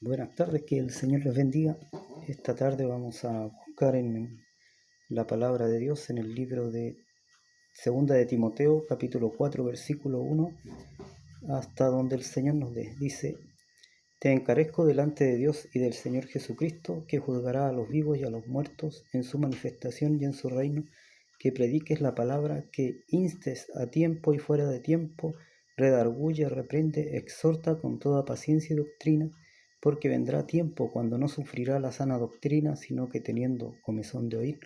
Buenas tardes, que el Señor les bendiga. Esta tarde vamos a buscar en la palabra de Dios en el libro de Segunda de Timoteo, capítulo 4, versículo 1, hasta donde el Señor nos dice: Te encarezco delante de Dios y del Señor Jesucristo, que juzgará a los vivos y a los muertos en su manifestación y en su reino, que prediques la palabra, que instes a tiempo y fuera de tiempo, redarguye, reprende, exhorta con toda paciencia y doctrina, porque vendrá tiempo cuando no sufrirá la sana doctrina, sino que teniendo comezón de oír,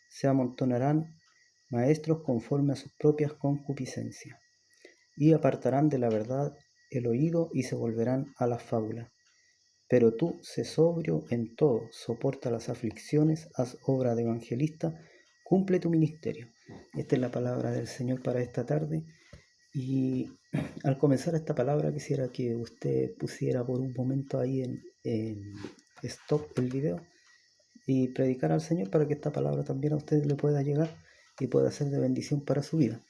se amontonarán maestros conforme a sus propias concupiscencias, y apartarán de la verdad el oído y se volverán a las fábulas. Pero tú, sé sobrio en todo, soporta las aflicciones, haz obra de evangelista, cumple tu ministerio. Esta es la palabra del Señor para esta tarde. Y al comenzar esta palabra quisiera que usted pusiera por un momento ahí en stop el video y predicar al Señor para que esta palabra también a usted le pueda llegar y pueda ser de bendición para su vida.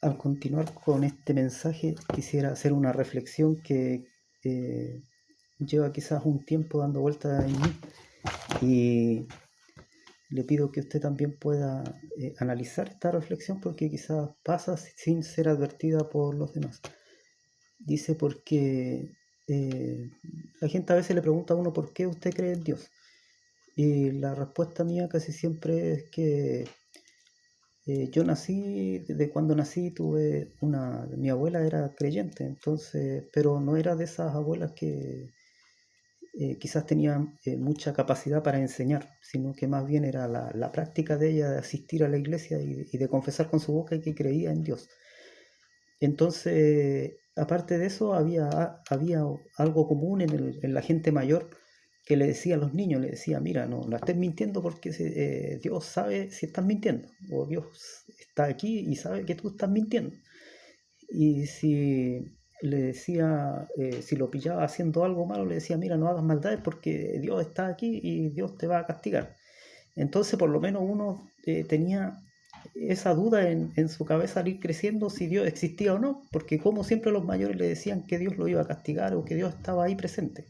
Al continuar con este mensaje quisiera hacer una reflexión que lleva quizás un tiempo dando vueltas en mí, y le pido que usted también pueda analizar esta reflexión, porque quizás pasa sin ser advertida por los demás. Dice: porque la gente a veces le pregunta a uno ¿por qué usted cree en Dios? Y la respuesta mía casi siempre es que yo nací, desde cuando nací tuve mi abuela era creyente, entonces, pero no era de esas abuelas que quizás tenía mucha capacidad para enseñar, sino que más bien era la práctica de ella de asistir a la iglesia y de confesar con su boca que creía en Dios. Entonces, aparte de eso, había algo común en la gente mayor, que le decía a los niños, le decía: mira, no estés mintiendo, porque Dios sabe si estás mintiendo, o Dios está aquí y sabe que tú estás mintiendo. Y si le decía, si lo pillaba haciendo algo malo, le decía: mira, no hagas maldades porque Dios está aquí y Dios te va a castigar. Entonces, por lo menos uno tenía esa duda en su cabeza al ir creciendo, si Dios existía o no, porque como siempre los mayores le decían que Dios lo iba a castigar o que Dios estaba ahí presente.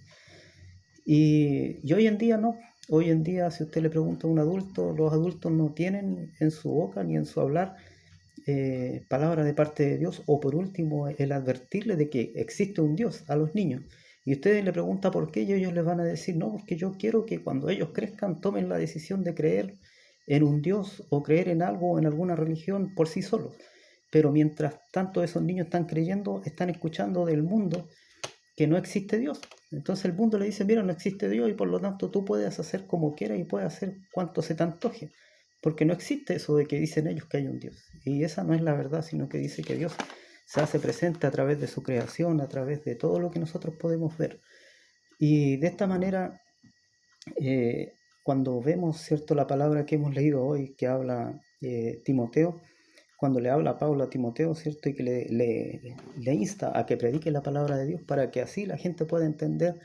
Y hoy en día no. Hoy en día, si usted le pregunta a un adulto, los adultos no tienen en su boca ni en su hablar palabras de parte de Dios, o por último el advertirle de que existe un Dios a los niños. Y ustedes le preguntan por qué, y ellos les van a decir: no, porque yo quiero que cuando ellos crezcan tomen la decisión de creer en un Dios o creer en algo o en alguna religión por sí solos. Pero mientras tanto esos niños están creyendo, están escuchando del mundo que no existe Dios. Entonces el mundo le dice: mira, no existe Dios y por lo tanto tú puedes hacer como quieras y puedes hacer cuanto se te antoje, porque no existe eso de que dicen ellos que hay un Dios. Y esa no es la verdad, sino que dice que Dios se hace presente a través de su creación, a través de todo lo que nosotros podemos ver. Y de esta manera, cuando vemos, ¿cierto?, la palabra que hemos leído hoy, que habla Timoteo, cuando le habla a Pablo a Timoteo, ¿cierto?, y que le insta a que predique la palabra de Dios, para que así la gente pueda entender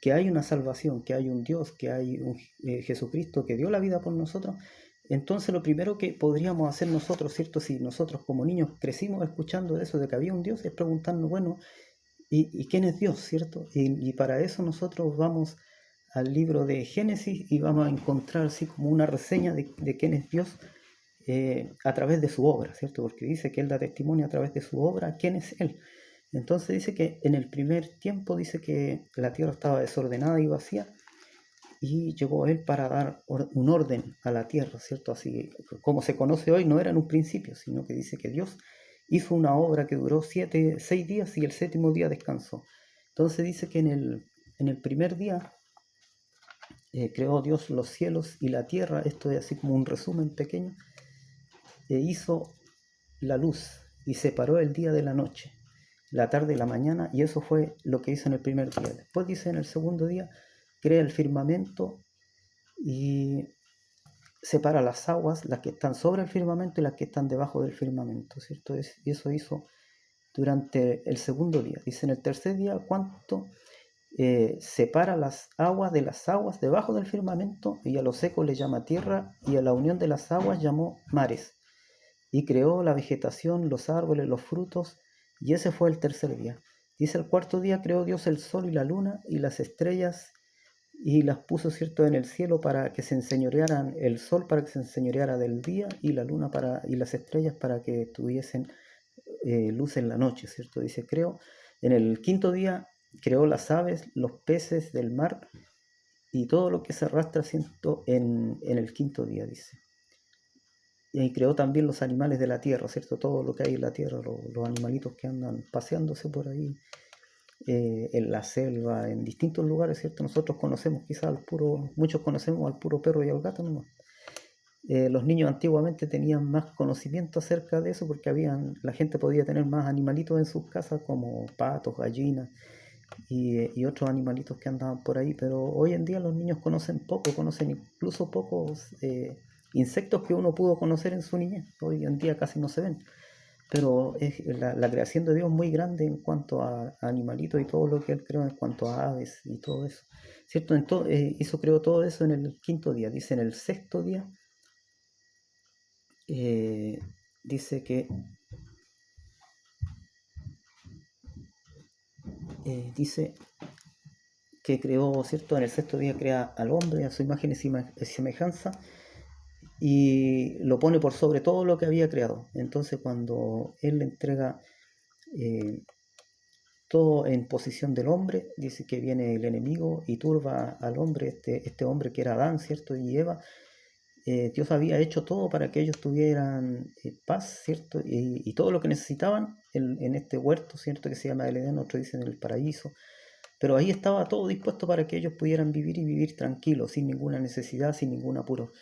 que hay una salvación, que hay un Dios, que hay un Jesucristo que dio la vida por nosotros. Entonces lo primero que podríamos hacer nosotros, ¿cierto?, si nosotros como niños crecimos escuchando eso de que había un Dios, es preguntarnos: bueno, ¿y quién es Dios?, ¿cierto? Y para eso nosotros vamos al libro de Génesis y vamos a encontrar así como una reseña de quién es Dios a través de su obra, ¿cierto? Porque dice que Él da testimonio a través de su obra quién es Él. Entonces dice que en el primer tiempo, dice que la tierra estaba desordenada y vacía, y llegó Él para dar un orden a la tierra, ¿cierto? Así como se conoce hoy, no era en un principio, sino que dice que Dios hizo una obra que duró 6 días y el séptimo día descansó. Entonces dice que en el primer día creó Dios los cielos y la tierra. Esto es así como un resumen pequeño. Hizo la luz y separó el día de la noche, la tarde y la mañana, y eso fue lo que hizo en el primer día. Después dice: en el segundo día crea el firmamento y separa las aguas, las que están sobre el firmamento y las que están debajo del firmamento, ¿cierto? Y eso hizo durante el segundo día. Dice: en el tercer día, ¿cuánto? Separa las aguas de las aguas debajo del firmamento, y a lo seco le llama tierra, y a la unión de las aguas llamó mares. Y creó la vegetación, los árboles, los frutos, y ese fue el tercer día. Dice, al cuarto día creó Dios el sol y la luna y las estrellas y las puso, ¿cierto?, en el cielo para que se enseñorearan, el sol para que se enseñoreara del día y la luna y las estrellas para que tuviesen luz en la noche, ¿cierto? Dice, en el quinto día creó las aves, los peces del mar y todo lo que se arrastra, ¿cierto?, en el quinto día, dice. Y creó también los animales de la tierra, ¿cierto? Todo lo que hay en la tierra, los animalitos que andan paseándose por ahí, en la selva, en distintos lugares, ¿cierto? Nosotros conocemos quizás muchos conocemos al puro perro y al gato nomás. Los niños antiguamente tenían más conocimiento acerca de eso porque la gente podía tener más animalitos en sus casas como patos, gallinas y otros animalitos que andaban por ahí, pero hoy en día los niños conocen incluso pocos insectos que uno pudo conocer en su niñez. Hoy en día casi no se ven, pero la creación de Dios es muy grande en cuanto a animalitos y todo lo que Él creó en cuanto a aves y todo eso, ¿cierto? Creó todo eso en el quinto día. Dice, en el sexto día, dice dice que creó, ¿cierto? En el sexto día crea al hombre a su imagen y semejanza y lo pone por sobre todo lo que había creado. Entonces cuando Él le entrega todo en posición del hombre, dice que viene el enemigo y turba al hombre, este hombre que era Adán, ¿cierto? Y Eva. Dios había hecho todo para que ellos tuvieran paz, ¿cierto? Y todo lo que necesitaban en este huerto, ¿cierto? Que se llama el Edén, otros dicen el paraíso. Pero ahí estaba todo dispuesto para que ellos pudieran vivir y vivir tranquilos, sin ninguna necesidad, sin ningún apuro.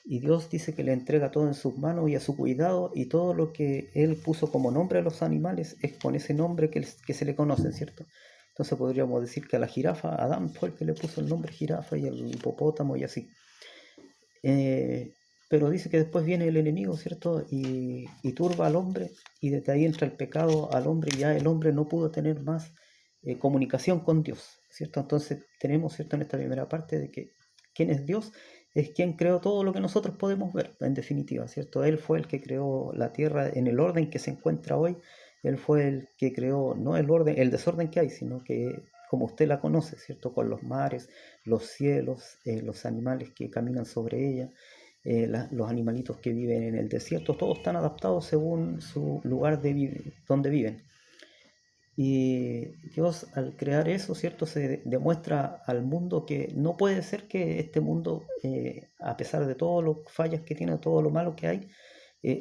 Y Dios dice que le entrega todo en sus manos y a su cuidado, y todo lo que Él puso como nombre a los animales es con ese nombre que se le conoce, ¿cierto? Entonces podríamos decir que a la jirafa, Adán fue el que le puso el nombre jirafa y el hipopótamo y así. Pero dice que después viene el enemigo, ¿cierto? Y turba al hombre, y desde ahí entra el pecado al hombre, y ya el hombre no pudo tener más comunicación con Dios, ¿cierto? Entonces tenemos, ¿cierto?, en esta primera parte de que ¿quién es Dios? Es quien creó todo lo que nosotros podemos ver, en definitiva, ¿cierto? Él fue el que creó la tierra en el orden que se encuentra hoy. Él fue el que creó, no el desorden que hay, sino que como usted la conoce, ¿cierto? Con los mares, los cielos, los animales que caminan sobre ella, los animalitos que viven en el desierto, todos están adaptados según su lugar donde viven. Y Dios, al crear eso, ¿cierto?, se demuestra al mundo que no puede ser que este mundo, a pesar de todas las fallas que tiene, todo lo malo que hay,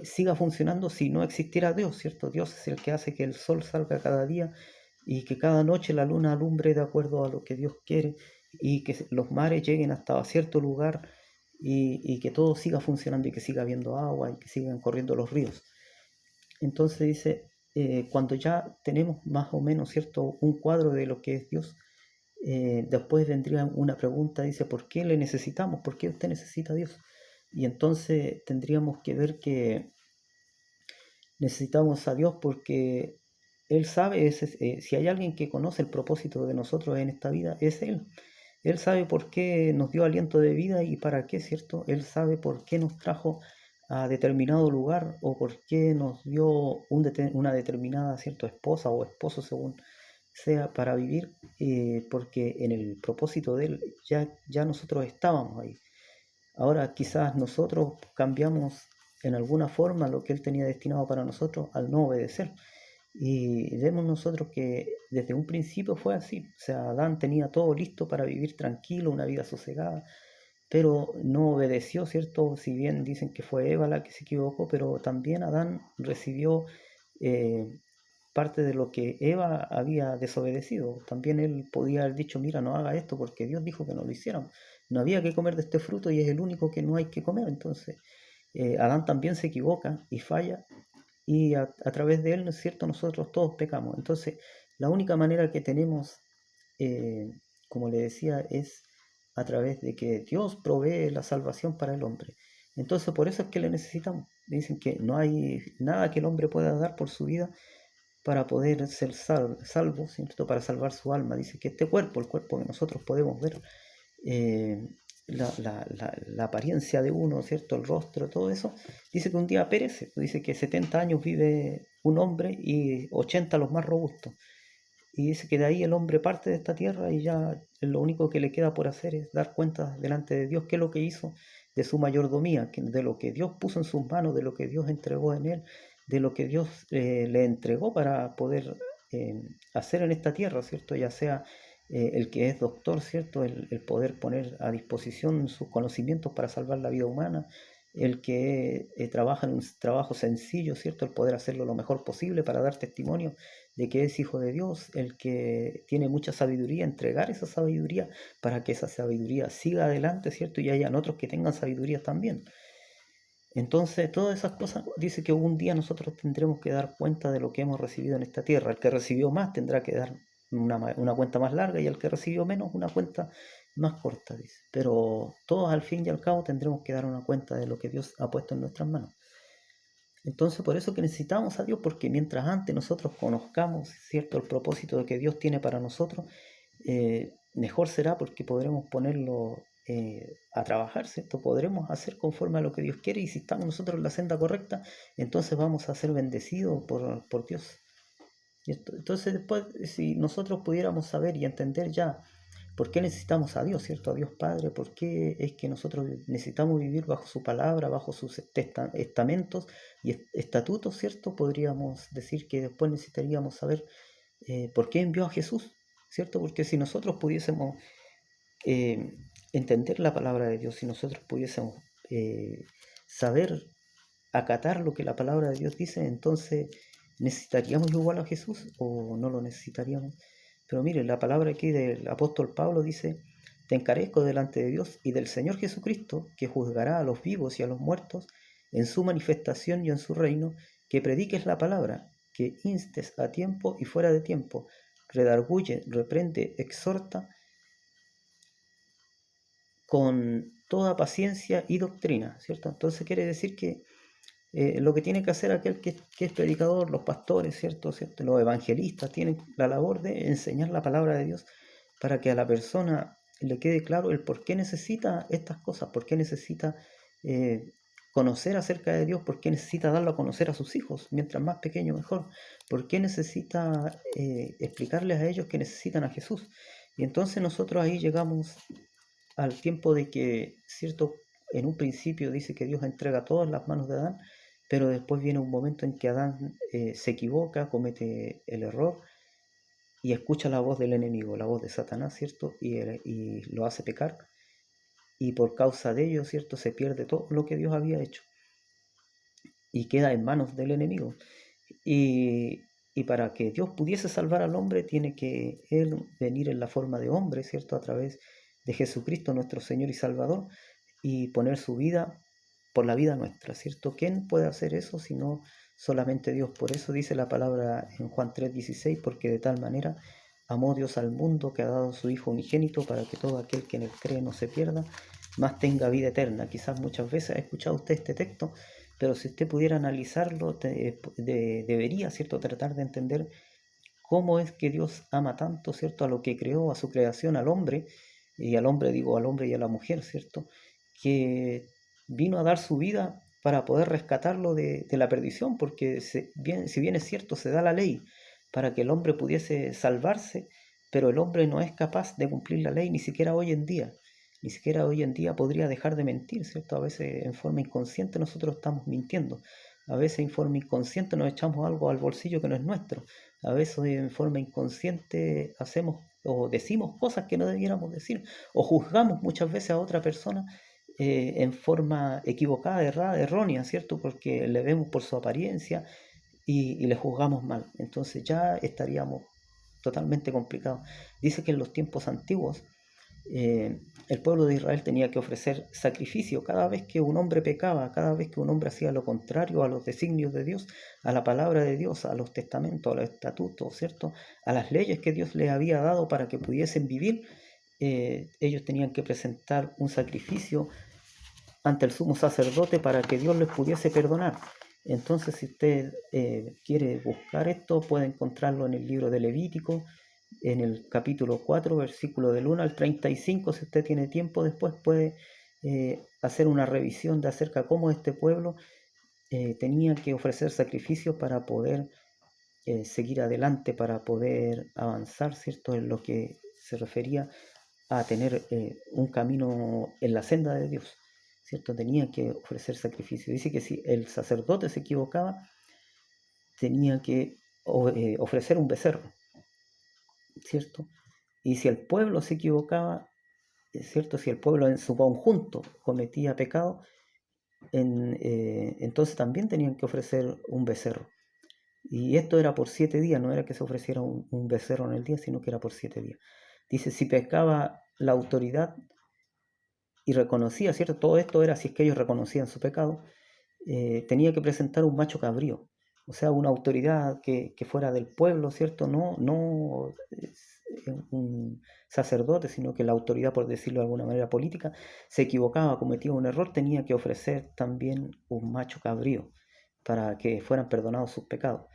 siga funcionando si no existiera Dios, ¿cierto? Dios es el que hace que el sol salga cada día y que cada noche la luna alumbre de acuerdo a lo que Dios quiere, y que los mares lleguen hasta cierto lugar, y que todo siga funcionando y que siga habiendo agua y que sigan corriendo los ríos. Entonces dice, cuando ya tenemos más o menos, ¿cierto?, un cuadro de lo que es Dios, después vendría una pregunta, dice, ¿por qué le necesitamos? ¿Por qué usted necesita a Dios? Y entonces tendríamos que ver que necesitamos a Dios porque Él sabe, si hay alguien que conoce el propósito de nosotros en esta vida, es Él. Él sabe por qué nos dio aliento de vida y para qué, ¿cierto? Él sabe por qué nos trajo a determinado lugar o por qué nos dio una determinada, ¿cierto?, esposa o esposo, según sea, para vivir, porque en el propósito de Él ya nosotros estábamos ahí. Ahora quizás nosotros cambiamos en alguna forma lo que Él tenía destinado para nosotros al no obedecer. Y vemos nosotros que desde un principio fue así. O sea, Adán tenía todo listo para vivir tranquilo, una vida sosegada, pero no obedeció, ¿cierto? Si bien dicen que fue Eva la que se equivocó, pero también Adán recibió parte de lo que Eva había desobedecido. También él podía haber dicho, mira, no haga esto porque Dios dijo que no lo hicieran. No había que comer de este fruto y es el único que no hay que comer. Entonces, Adán también se equivoca y falla, y a través de él, ¿no es cierto?, nosotros todos pecamos. Entonces, la única manera que tenemos, como le decía, es a través de que Dios provee la salvación para el hombre. Entonces, por eso es que le necesitamos. Dicen que no hay nada que el hombre pueda dar por su vida para poder ser salvo, ¿cierto?, para salvar su alma. Dice que este cuerpo, el cuerpo que nosotros podemos ver, la apariencia de uno, ¿cierto?, el rostro, todo eso, dice que un día perece. Dice que 70 años vive un hombre y 80 los más robustos. Y dice que de ahí el hombre parte de esta tierra y ya lo único que le queda por hacer es dar cuenta delante de Dios qué es lo que hizo de su mayordomía, de lo que Dios puso en sus manos, de lo que Dios entregó en él, de lo que Dios le entregó para poder hacer en esta tierra, ¿cierto? Ya sea el que es doctor, ¿cierto? El poder poner a disposición sus conocimientos para salvar la vida humana, el que trabaja en un trabajo sencillo, ¿cierto? El poder hacerlo lo mejor posible para dar testimonio de que es hijo de Dios, el que tiene mucha sabiduría, entregar esa sabiduría para que esa sabiduría siga adelante, ¿cierto? Y hayan otros que tengan sabiduría también. Entonces, todas esas cosas, dice que un día nosotros tendremos que dar cuenta de lo que hemos recibido en esta tierra. El que recibió más tendrá que dar una cuenta más larga y el que recibió menos una cuenta más corta, dice. Pero todos al fin y al cabo tendremos que dar una cuenta de lo que Dios ha puesto en nuestras manos. Entonces, por eso que necesitamos a Dios, porque mientras antes nosotros conozcamos, ¿cierto?, el propósito de que Dios tiene para nosotros, mejor será porque podremos ponerlo a trabajar, ¿cierto? Podremos hacer conforme a lo que Dios quiere y si estamos nosotros en la senda correcta, entonces vamos a ser bendecidos por Dios. Entonces después, si nosotros pudiéramos saber y entender ya por qué necesitamos a Dios, ¿cierto? A Dios Padre, por qué es que nosotros necesitamos vivir bajo su palabra, bajo sus estamentos y estatutos, ¿cierto? Podríamos decir que después necesitaríamos saber por qué envió a Jesús, ¿cierto? Porque si nosotros pudiésemos entender la palabra de Dios, si nosotros pudiésemos saber acatar lo que la palabra de Dios dice, entonces ¿necesitaríamos igual a Jesús o no lo necesitaríamos? Pero mire, la palabra aquí del apóstol Pablo dice: te encarezco delante de Dios y del Señor Jesucristo, que juzgará a los vivos y a los muertos en su manifestación y en su reino, que prediques la palabra, que instes a tiempo y fuera de tiempo, redarguye, reprende, exhorta con toda paciencia y doctrina, ¿cierto? Entonces quiere decir que lo que tiene que hacer aquel que es predicador, los pastores, ¿cierto? Los evangelistas tienen la labor de enseñar la palabra de Dios para que a la persona le quede claro el por qué necesita estas cosas, por qué necesita conocer acerca de Dios, por qué necesita darlo a conocer a sus hijos, mientras más pequeño mejor, por qué necesita explicarles a ellos que necesitan a Jesús. Y entonces nosotros ahí llegamos al tiempo de que, ¿cierto? En un principio dice que Dios entrega todo en las manos de Adán, pero después viene un momento en que Adán se equivoca, comete el error y escucha la voz del enemigo, la voz de Satanás, ¿cierto? Y lo hace pecar. Y por causa de ello, ¿cierto? Se pierde todo lo que Dios había hecho y queda en manos del enemigo. Y para que Dios pudiese salvar al hombre, tiene que Él venir en la forma de hombre, ¿cierto? A través de Jesucristo, nuestro Señor y Salvador, y poner su vida por la vida nuestra, ¿cierto? ¿Quién puede hacer eso sino solamente Dios? Por eso dice la palabra en Juan 3:16, porque de tal manera amó Dios al mundo que ha dado su Hijo unigénito para que todo aquel que en él cree no se pierda, mas tenga vida eterna. Quizás muchas veces ha escuchado usted este texto, pero si usted pudiera analizarlo, debería, ¿cierto?, tratar de entender cómo es que Dios ama tanto, ¿cierto?, a lo que creó, a su creación, al hombre, y al hombre digo al hombre y a la mujer, ¿cierto?, que vino a dar su vida para poder rescatarlo de la perdición, porque si bien es cierto, se da la ley para que el hombre pudiese salvarse, pero el hombre no es capaz de cumplir la ley, ni siquiera hoy en día. Ni siquiera hoy en día podría dejar de mentir, ¿cierto? A veces en forma inconsciente nosotros estamos mintiendo. A veces en forma inconsciente nos echamos algo al bolsillo que no es nuestro. A veces en forma inconsciente hacemos o decimos cosas que no debiéramos decir. O juzgamos muchas veces a otra persona en forma equivocada, errada, errónea, ¿cierto? Porque le vemos por su apariencia y le juzgamos mal. Entonces ya estaríamos totalmente complicados. Dice que en los tiempos antiguos el pueblo de Israel tenía que ofrecer sacrificio cada vez que un hombre pecaba, cada vez que un hombre hacía lo contrario a los designios de Dios, a la palabra de Dios, a los testamentos, a los estatutos, ¿cierto?, a las leyes que Dios les había dado para que pudiesen vivir. Ellos tenían que presentar un sacrificio ante el sumo sacerdote para que Dios les pudiese perdonar. Entonces, si usted quiere buscar esto, puede encontrarlo en el libro de Levítico, en el capítulo 4, versículo del 1 al 35. Si usted tiene tiempo, después puede hacer una revisión de acerca de cómo este pueblo tenía que ofrecer sacrificios para poder seguir adelante, para poder avanzar, ¿cierto? En lo que se refería a tener un camino en la senda de Dios, ¿cierto? Tenía que ofrecer sacrificio. Dice que si el sacerdote se equivocaba, tenía que ofrecer un becerro, ¿cierto? Y si el pueblo se equivocaba, ¿cierto? Si el pueblo en su conjunto cometía pecado, entonces también tenían que ofrecer un becerro. Y esto era por 7 días, no era que se ofreciera un becerro en el día, sino que era por 7 días. Dice, si pecaba la autoridad y reconocía, ¿cierto? Todo esto era si es que ellos reconocían su pecado, tenía que presentar un macho cabrío, o sea, una autoridad que fuera del pueblo, ¿cierto? No un sacerdote, sino que la autoridad, por decirlo de alguna manera política, se equivocaba, cometía un error, tenía que ofrecer también un macho cabrío para que fueran perdonados sus pecados.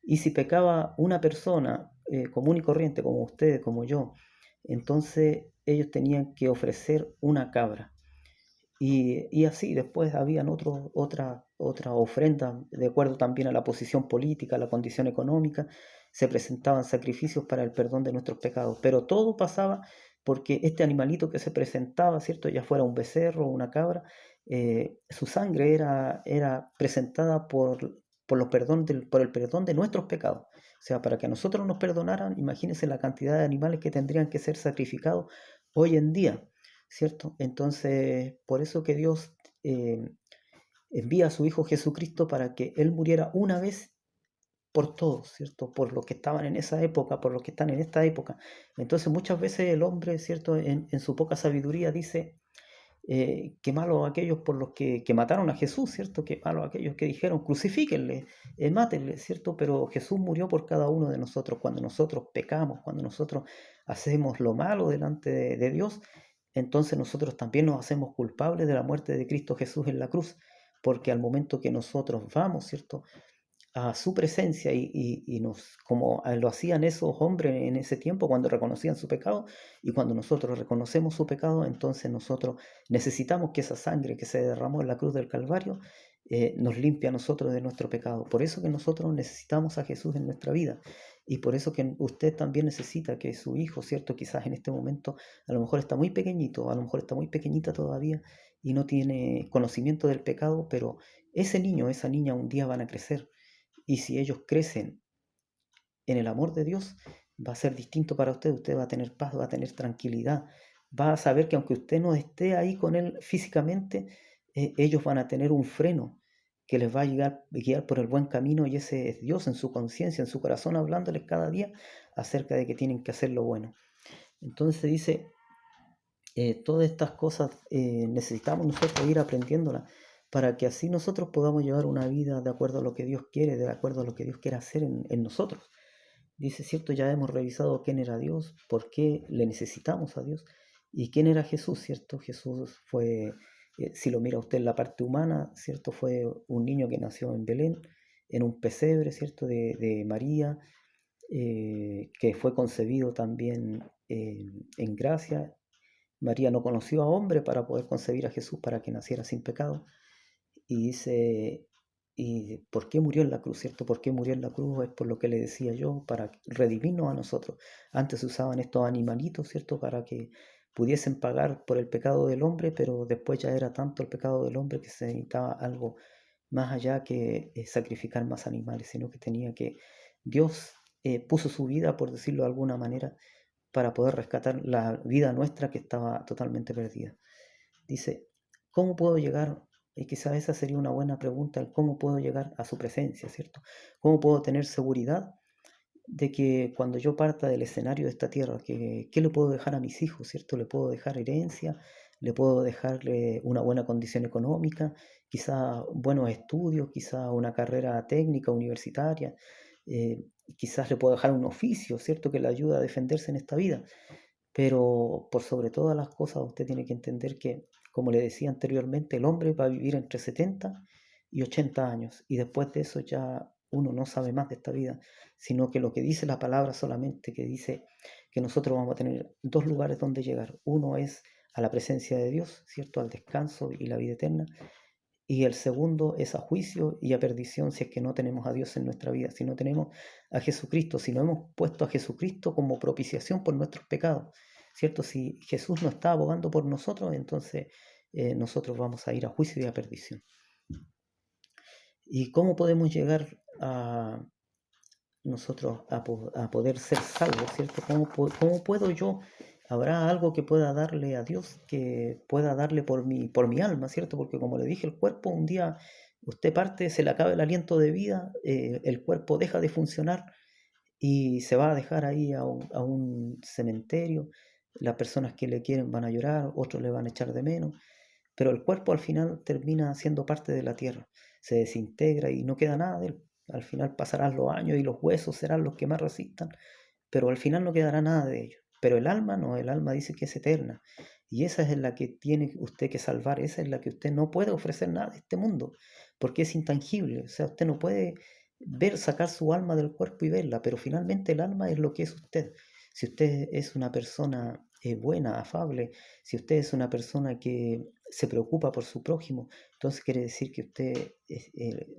Y si pecaba una persona común y corriente, como usted, como yo, entonces ellos tenían que ofrecer una cabra. Y así después habían otra ofrenda, de acuerdo también a la posición política, a la condición económica, se presentaban sacrificios para el perdón de nuestros pecados. Pero todo pasaba porque este animalito que se presentaba, ¿cierto? Ya fuera un becerro o una cabra, su sangre era presentada por el perdón de nuestros pecados. O sea, para que a nosotros nos perdonaran, imagínense la cantidad de animales que tendrían que ser sacrificados hoy en día, ¿cierto? Entonces, por eso que Dios envía a su Hijo Jesucristo para que Él muriera una vez por todos, ¿cierto? Por los que estaban en esa época, por los que están en esta época. Entonces, muchas veces el hombre, ¿cierto? En su poca sabiduría dice, qué malo aquellos por los que mataron a Jesús, ¿cierto? Qué malo aquellos que dijeron, crucifíquenle, mátenle, ¿cierto? Pero Jesús murió por cada uno de nosotros. Cuando nosotros pecamos, cuando nosotros hacemos lo malo delante de Dios, entonces nosotros también nos hacemos culpables de la muerte de Cristo Jesús en la cruz, porque al momento que nosotros vamos, ¿cierto?, a su presencia y nos, como lo hacían esos hombres en ese tiempo cuando reconocían su pecado, y cuando nosotros reconocemos su pecado, entonces nosotros necesitamos que esa sangre que se derramó en la cruz del Calvario nos limpie a nosotros de nuestro pecado. Por eso que nosotros necesitamos a Jesús en nuestra vida, y por eso que usted también necesita que su hijo, ¿cierto? Quizás en este momento a lo mejor está muy pequeñito, a lo mejor está muy pequeñita todavía y no tiene conocimiento del pecado, pero ese niño, esa niña un día van a crecer, y si ellos crecen en el amor de Dios, va a ser distinto para usted. Usted va a tener paz, va a tener tranquilidad, va a saber que aunque usted no esté ahí con él físicamente, ellos van a tener un freno que les va a guiar por el buen camino, y ese es Dios en su conciencia, en su corazón, hablándoles cada día acerca de que tienen que hacer lo bueno. Entonces dice, todas estas cosas necesitamos nosotros ir aprendiéndolas, para que así nosotros podamos llevar una vida de acuerdo a lo que Dios quiere, de acuerdo a lo que Dios quiere hacer en nosotros. Dice, cierto, ya hemos revisado quién era Dios, por qué le necesitamos a Dios y quién era Jesús, ¿cierto? Jesús fue, si lo mira usted en la parte humana, ¿cierto? Fue un niño que nació en Belén, en un pesebre, ¿cierto? De María, que fue concebido también en gracia. María no conoció a hombre para poder concebir a Jesús, para que naciera sin pecado. Y dice, ¿y por qué murió en la cruz, cierto? ¿Por qué murió en la cruz? Es por lo que le decía yo, para redimirnos a nosotros. Antes se usaban estos animalitos, ¿cierto? Para que pudiesen pagar por el pecado del hombre, pero después ya era tanto el pecado del hombre que se necesitaba algo más allá que sacrificar más animales, sino que tenía que, Dios puso su vida, por decirlo de alguna manera, para poder rescatar la vida nuestra que estaba totalmente perdida. Dice, ¿cómo puedo llegar? Y quizás esa sería una buena pregunta, el cómo puedo llegar a su presencia, ¿cierto? ¿Cómo puedo tener seguridad de que cuando yo parta del escenario de esta tierra, ¿qué le puedo dejar a mis hijos, ¿cierto? ¿Le puedo dejar herencia? ¿Le puedo dejarle una buena condición económica? Quizá buenos estudios, quizá una carrera técnica, universitaria, quizás le puedo dejar un oficio, ¿cierto? Que le ayude a defenderse en esta vida. Pero por sobre todas las cosas, usted tiene que entender que, como le decía anteriormente, el hombre va a vivir entre 70 y 80 años, y después de eso ya uno no sabe más de esta vida, sino que lo que dice la palabra solamente, que dice que nosotros vamos a tener dos lugares donde llegar. Uno es a la presencia de Dios, ¿cierto? Al descanso y la vida eterna. y el segundo es a juicio y a perdición si es que no tenemos a Dios en nuestra vida, si no tenemos a Jesucristo, si no hemos puesto a Jesucristo como propiciación por nuestros pecados, ¿cierto? Si Jesús no está abogando por nosotros, entonces nosotros vamos a ir a juicio y a perdición. ¿Y cómo podemos llegar a nosotros a poder ser salvos, ¿cierto? ¿Cómo puedo yo? ¿Habrá algo que pueda darle a Dios, que pueda darle por mi alma, ¿cierto? Porque como le dije, el cuerpo un día usted parte, se le acaba el aliento de vida, el cuerpo deja de funcionar y se va a dejar ahí a un cementerio. Las personas que le quieren van a llorar, otros le van a echar de menos, pero el cuerpo al final termina siendo parte de la tierra, se desintegra y no queda nada de él. Al final pasarán los años y los huesos serán los que más resistan, pero al final no quedará nada de ello. Pero el alma no, el alma dice que es eterna. Y esa es la que tiene usted que salvar, esa es la que usted no puede ofrecer nada de este mundo, porque es intangible. O sea, usted no puede ver, sacar su alma del cuerpo y verla, pero finalmente el alma es lo que es usted. Si usted es una persona buena, afable, si usted es una persona que se preocupa por su prójimo, entonces quiere decir que usted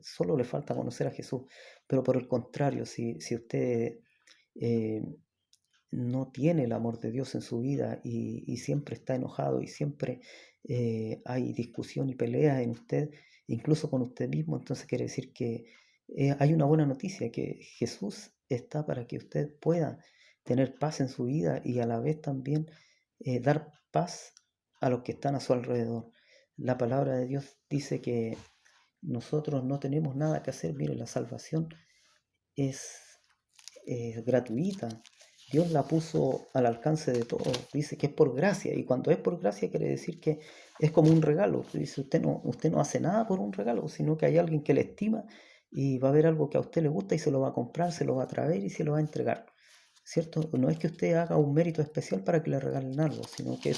solo le falta conocer a Jesús. Pero por el contrario, si usted eh, no tiene el amor de Dios en su vida y siempre está enojado y siempre hay discusión y pelea en usted, incluso con usted mismo, entonces quiere decir que hay una buena noticia, que Jesús está para que usted pueda tener paz en su vida y a la vez también dar paz a los que están a su alrededor. La palabra de Dios dice que nosotros no tenemos nada que hacer. Mire, la salvación es gratuita. Dios la puso al alcance de todos. Dice que es por gracia. Y cuando es por gracia quiere decir que es como un regalo. Dice, usted no hace nada por un regalo, sino que hay alguien que le estima y va a ver algo que a usted le gusta y se lo va a comprar, se lo va a traer y se lo va a entregar. ¿Cierto? No es que usted haga un mérito especial para que le regalen algo, sino que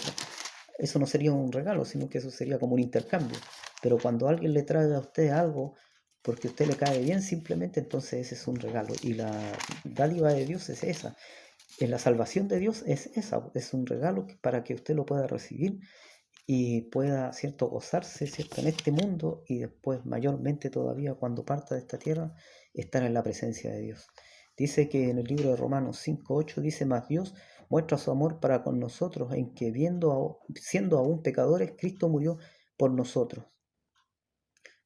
eso no sería un regalo, sino que eso sería como un intercambio. Pero cuando alguien le trae a usted algo porque a usted le cae bien simplemente, entonces ese es un regalo. Y la dádiva de Dios es esa. En la salvación de Dios es esa, es un regalo para que usted lo pueda recibir y pueda, ¿cierto?, gozarse, ¿cierto?, en este mundo y después mayormente todavía cuando parta de esta tierra, estar en la presencia de Dios. Dice que en el libro de Romanos 5:8 dice: más Dios muestra su amor para con nosotros en que siendo aún pecadores, Cristo murió por nosotros.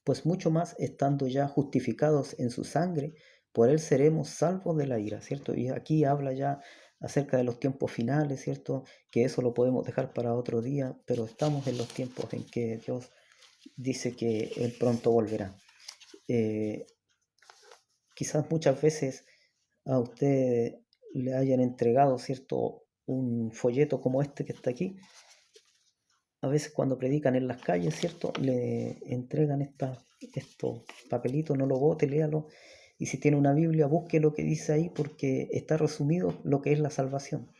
Pues mucho más estando ya justificados en su sangre, por él seremos salvos de la ira, ¿cierto? Y aquí habla ya acerca de los tiempos finales, ¿cierto? Que eso lo podemos dejar para otro día, pero estamos en los tiempos en que Dios dice que él pronto volverá. Eh, Quizás muchas veces a usted le hayan entregado, ¿cierto?, un folleto como este que está aquí. A veces cuando predican en las calles, ¿cierto?, le entregan estos papelitos, no lo bote, léalo. Y si tiene una Biblia, busque lo que dice ahí porque está resumido lo que es la salvación.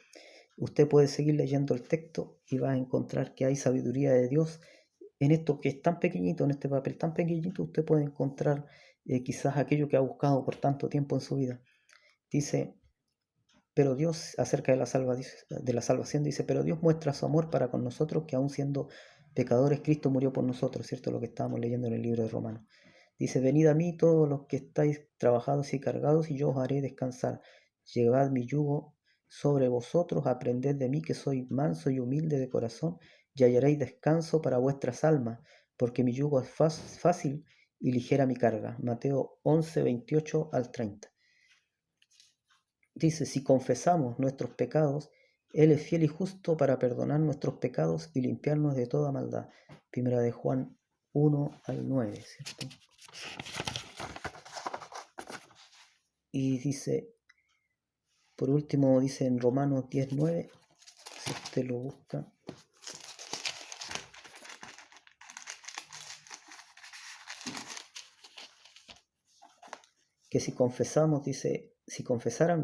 Usted puede seguir leyendo el texto y va a encontrar que hay sabiduría de Dios en esto que es tan pequeñito, en este papel tan pequeñito. Usted puede encontrar quizás aquello que ha buscado por tanto tiempo en su vida. Dice, pero Dios, acerca de la salvación, dice, pero Dios muestra su amor para con nosotros, que aun siendo pecadores, Cristo murió por nosotros, ¿cierto? Lo que estábamos leyendo en el libro de Romanos. Dice, venid a mí todos los que estáis trabajados y cargados, y yo os haré descansar. Llevad mi yugo sobre vosotros, aprended de mí, que soy manso y humilde de corazón, y hallaréis descanso para vuestras almas, porque mi yugo es fácil y ligera mi carga. Mateo 11, 28 al 30. Dice, si confesamos nuestros pecados, Él es fiel y justo para perdonar nuestros pecados y limpiarnos de toda maldad. Primera de Juan 1 al 9, ¿cierto? Y dice, por último, dice en Romanos 10:9, si usted lo busca, que si confesamos, dice, si confesares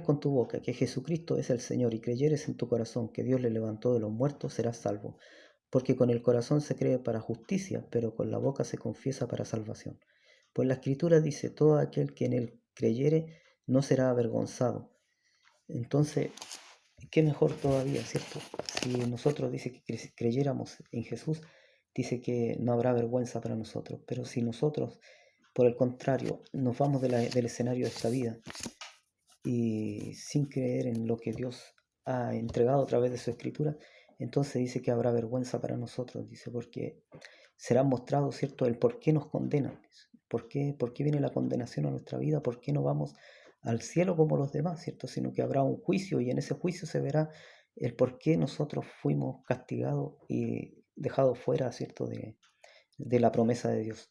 con tu boca que Jesucristo es el Señor y creyeres en tu corazón que Dios le levantó de los muertos, serás salvo. Porque con el corazón se cree para justicia, pero con la boca se confiesa para salvación. Pues la Escritura dice, todo aquel que en él creyere no será avergonzado. Entonces, ¿qué mejor todavía, cierto? Si nosotros dice que creyéramos en Jesús, dice que no habrá vergüenza para nosotros. Pero si nosotros, por el contrario, nos vamos del escenario de esta vida y sin creer en lo que Dios ha entregado a través de su escritura, entonces dice que habrá vergüenza para nosotros, dice, porque será mostrado, ¿cierto?, el por qué nos condenan, por qué viene la condenación a nuestra vida, por qué no vamos al cielo como los demás, ¿cierto?, sino que habrá un juicio y en ese juicio se verá el por qué nosotros fuimos castigados y dejados fuera, ¿cierto?, de la promesa de Dios.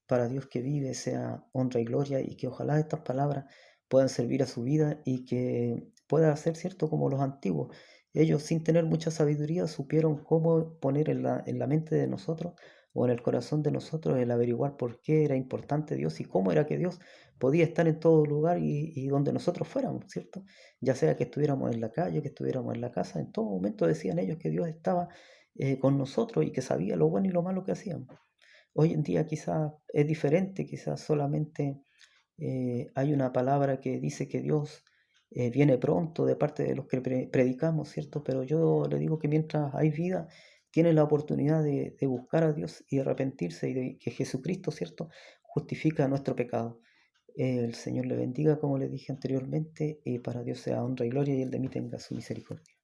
Para Dios que vive sea honra y gloria, y que ojalá estas palabras puedan servir a su vida y que pueda ser cierto como los antiguos. Ellos, sin tener mucha sabiduría, supieron cómo poner en la mente de nosotros o en el corazón de nosotros el averiguar por qué era importante Dios y cómo era que Dios podía estar en todo lugar y donde nosotros fuéramos, ¿cierto? Ya sea que estuviéramos en la calle, que estuviéramos en la casa, en todo momento decían ellos que Dios estaba con nosotros y que sabía lo bueno y lo malo que hacíamos. Hoy en día quizás es diferente, quizás solamente hay una palabra que dice que Dios viene pronto de parte de los que predicamos, ¿cierto? Pero yo le digo que mientras hay vida, tiene la oportunidad de buscar a Dios y arrepentirse y de que Jesucristo, ¿cierto?, justifica nuestro pecado. El Señor le bendiga, como le dije anteriormente, y para Dios sea honra y gloria y Él de mí tenga su misericordia.